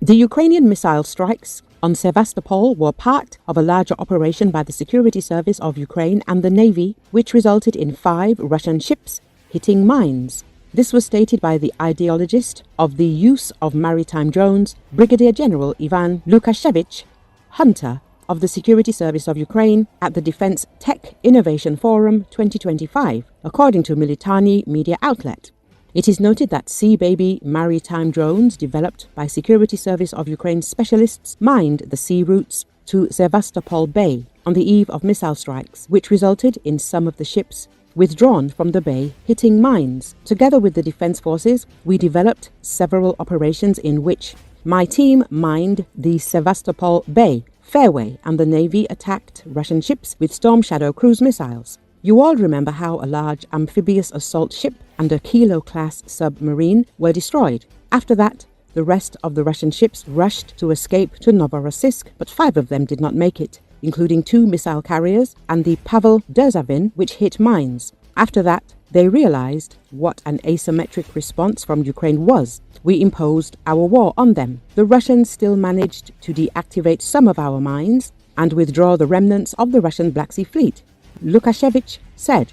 The Ukrainian missile strikes on Sevastopol were part of a larger operation by the Security Service of Ukraine and the Navy, which resulted in 5 Russian ships hitting mines. This was stated by the ideologist of the use of maritime drones, Brigadier General Ivan Lukashevych, Hunter of the Security Service of Ukraine at the Defense Tech Innovation Forum 2025, according to Militarnyi media outlet. It is noted that Sea Baby maritime drones developed by Security Service of Ukraine specialists mined the sea routes to Sevastopol Bay on the eve of missile strikes, which resulted in some of the ships withdrawn from the bay hitting mines. Together with the defense forces, we developed several operations in which my team mined the Sevastopol Bay fairway and the Navy attacked Russian ships with Storm Shadow cruise missiles. You all remember how a large amphibious assault ship and a Kilo-class submarine were destroyed. After that, the rest of the Russian ships rushed to escape to Novorossiysk, but 5 of them did not make it, including 2 missile carriers and the Pavel Derzhavin, which hit mines. After that, they realized what an asymmetric response from Ukraine was. We imposed our war on them. The Russians still managed to deactivate some of our mines and withdraw the remnants of the Russian Black Sea Fleet, Lukashevych said.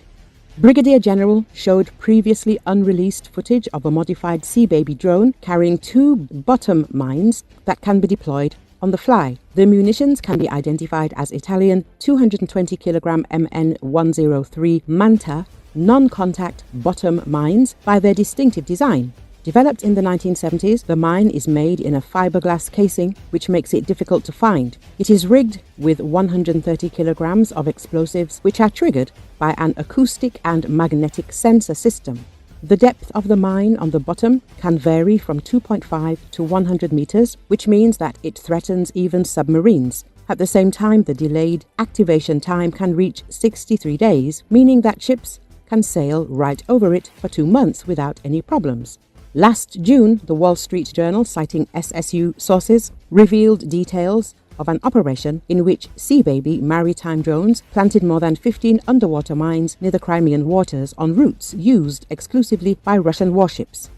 Brigadier General showed previously unreleased footage of a modified Sea Baby drone carrying 2 bottom mines that can be deployed on the fly. The munitions can be identified as Italian 220 kg MN103 Manta non-contact bottom mines by their distinctive design. Developed in the 1970s, the mine is made in a fiberglass casing, which makes it difficult to find. It is rigged with 130 kilograms of explosives, which are triggered by an acoustic and magnetic sensor system. The depth of the mine on the bottom can vary from 2.5 to 100 meters, which means that it threatens even submarines. At the same time, the delayed activation time can reach 63 days, meaning that ships can sail right over it for 2 months without any problems. Last June, the Wall Street Journal, citing SSU sources, revealed details of an operation in which Sea Baby maritime drones planted more than 15 underwater mines near the Crimean waters on routes used exclusively by Russian warships.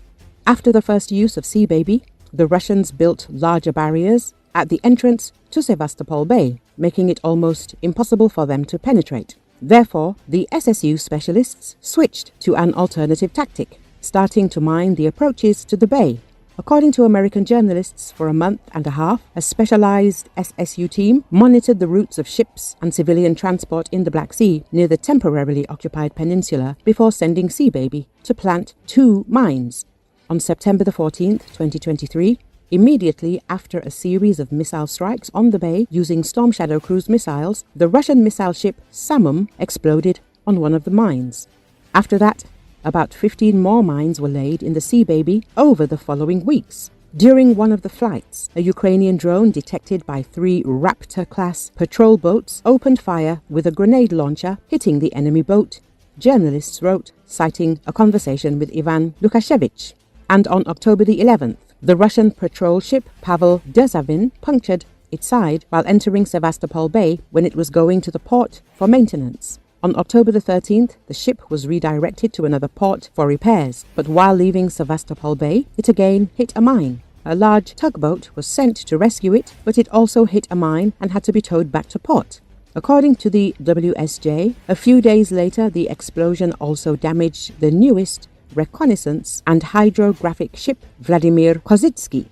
After the first use of Sea Baby, the Russians built larger barriers at the entrance to Sevastopol Bay, making it almost impossible for them to penetrate. Therefore, the SSU specialists switched to an alternative tactic, starting to mine the approaches to the bay. According to American journalists, for a month and a half, a specialized SSU team monitored the routes of ships and civilian transport in the Black Sea near the temporarily occupied peninsula before sending Sea Baby to plant 2 mines. On September the 14th, 2023, immediately after a series of missile strikes on the bay using Storm Shadow cruise missiles, the Russian missile ship Samum exploded on one of the mines. After that, about 15 more mines were laid in the Sea Baby over the following weeks. During one of the flights, a Ukrainian drone detected by 3 Raptor-class patrol boats opened fire with a grenade launcher, hitting the enemy boat, journalists wrote, citing a conversation with Ivan Lukashevych. And on October the 11th, the Russian patrol ship Pavel Derzhavin punctured its side while entering Sevastopol Bay when it was going to the port for maintenance. On October the 13th, the ship was redirected to another port for repairs, but while leaving Sevastopol Bay, it again hit a mine. A large tugboat was sent to rescue it, but it also hit a mine and had to be towed back to port. According to the WSJ, a few days later, the explosion also damaged the newest reconnaissance and hydrographic ship Vladimir Kozitsky.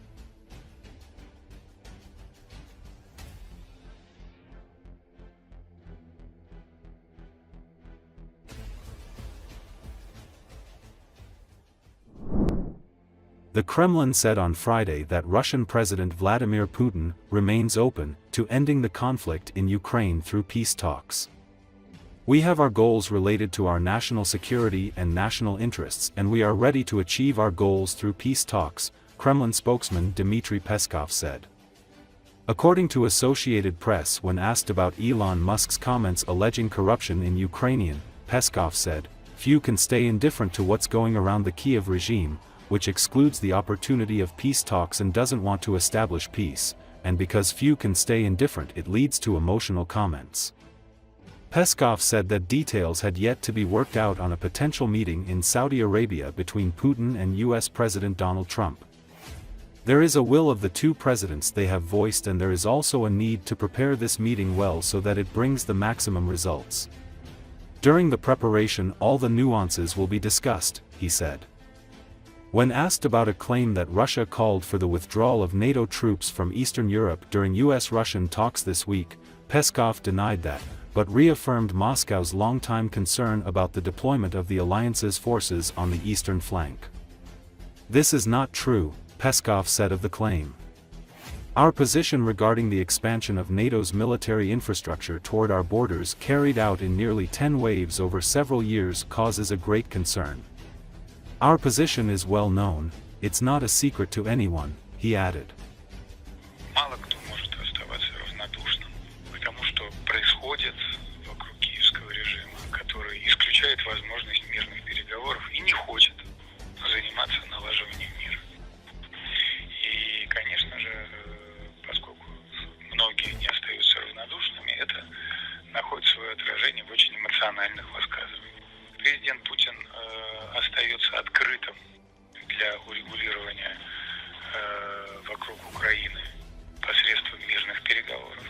The Kremlin said on Friday that Russian President Vladimir Putin remains open to ending the conflict in Ukraine through peace talks. We have our goals related to our national security and national interests, and we are ready to achieve our goals through peace talks, Kremlin spokesman Dmitry Peskov said. According to Associated Press, when asked about Elon Musk's comments alleging corruption in Ukraine, Peskov said, "Few can stay indifferent to what's going around the Kiev regime, which excludes the opportunity of peace talks and doesn't want to establish peace, and because few can stay indifferent it leads to emotional comments." Peskov said that details had yet to be worked out on a potential meeting in Saudi Arabia between Putin and US President Donald Trump. There is a will of the two presidents they have voiced, and there is also a need to prepare this meeting well so that it brings the maximum results. During the preparation, all the nuances will be discussed, he said. When asked about a claim that Russia called for the withdrawal of NATO troops from Eastern Europe during US-Russian talks this week, Peskov denied that, but reaffirmed Moscow's longtime concern about the deployment of the alliance's forces on the eastern flank. This is not true, Peskov said of the claim. Our position regarding the expansion of NATO's military infrastructure toward our borders, carried out in nearly 10 waves over several years, causes a great concern. Our position is well known, it's not a secret to anyone, he added. Мало кто может оставаться равнодушным к тому, что происходит вокруг киевского режима, который исключает возможность мирных переговоров и не хочет заниматься налаживанием мира. И, конечно же, поскольку многие не остаются равнодушными, это находит свое отражение в очень эмоциональных высказываниях. Президент Путин остается открытым для урегулирования вокруг Украины посредством мирных переговоров.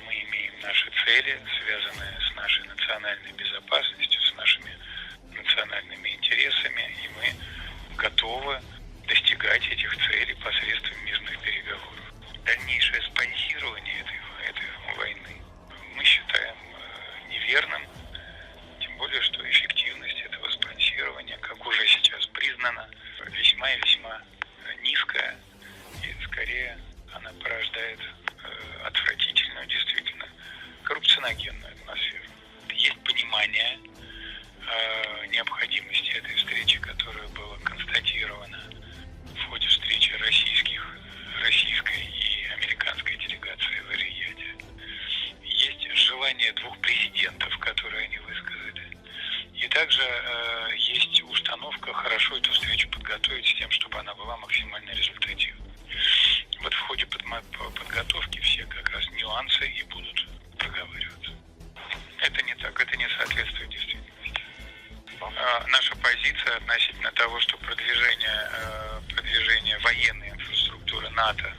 Мы имеем наши цели, связанные с нашей национальной безопасностью, с нашими национальными интересами, и мы готовы достигать этих целей посредством мирных переговоров. Дальнейшее спонсирование этой войны мы считаем неверным, тем более, что эффективность этого спонсирования, как уже сейчас признано, весьма и весьма низкая, и скорее она порождает отвратительную, действительно, коррупционогенную атмосферу. Есть понимание необходимости этой встречи, которая была констатирована в ходе встречи российской и американской делегации в Эр-Рияде. Есть желание двух президентов, которые они высказали. И также есть установка хорошо эту встречу подготовить с тем, чтобы она была максимально результативной. Вот в ходе подготовки все как раз нюансы и будут проговариваться. Это не так, это не соответствует действительности. Наша позиция относительно того, что продвижение военной инфраструктуры НАТО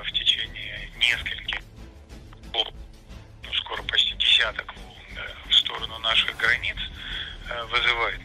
в течение нескольких, скоро почти десяток волн, в сторону наших границ вызывает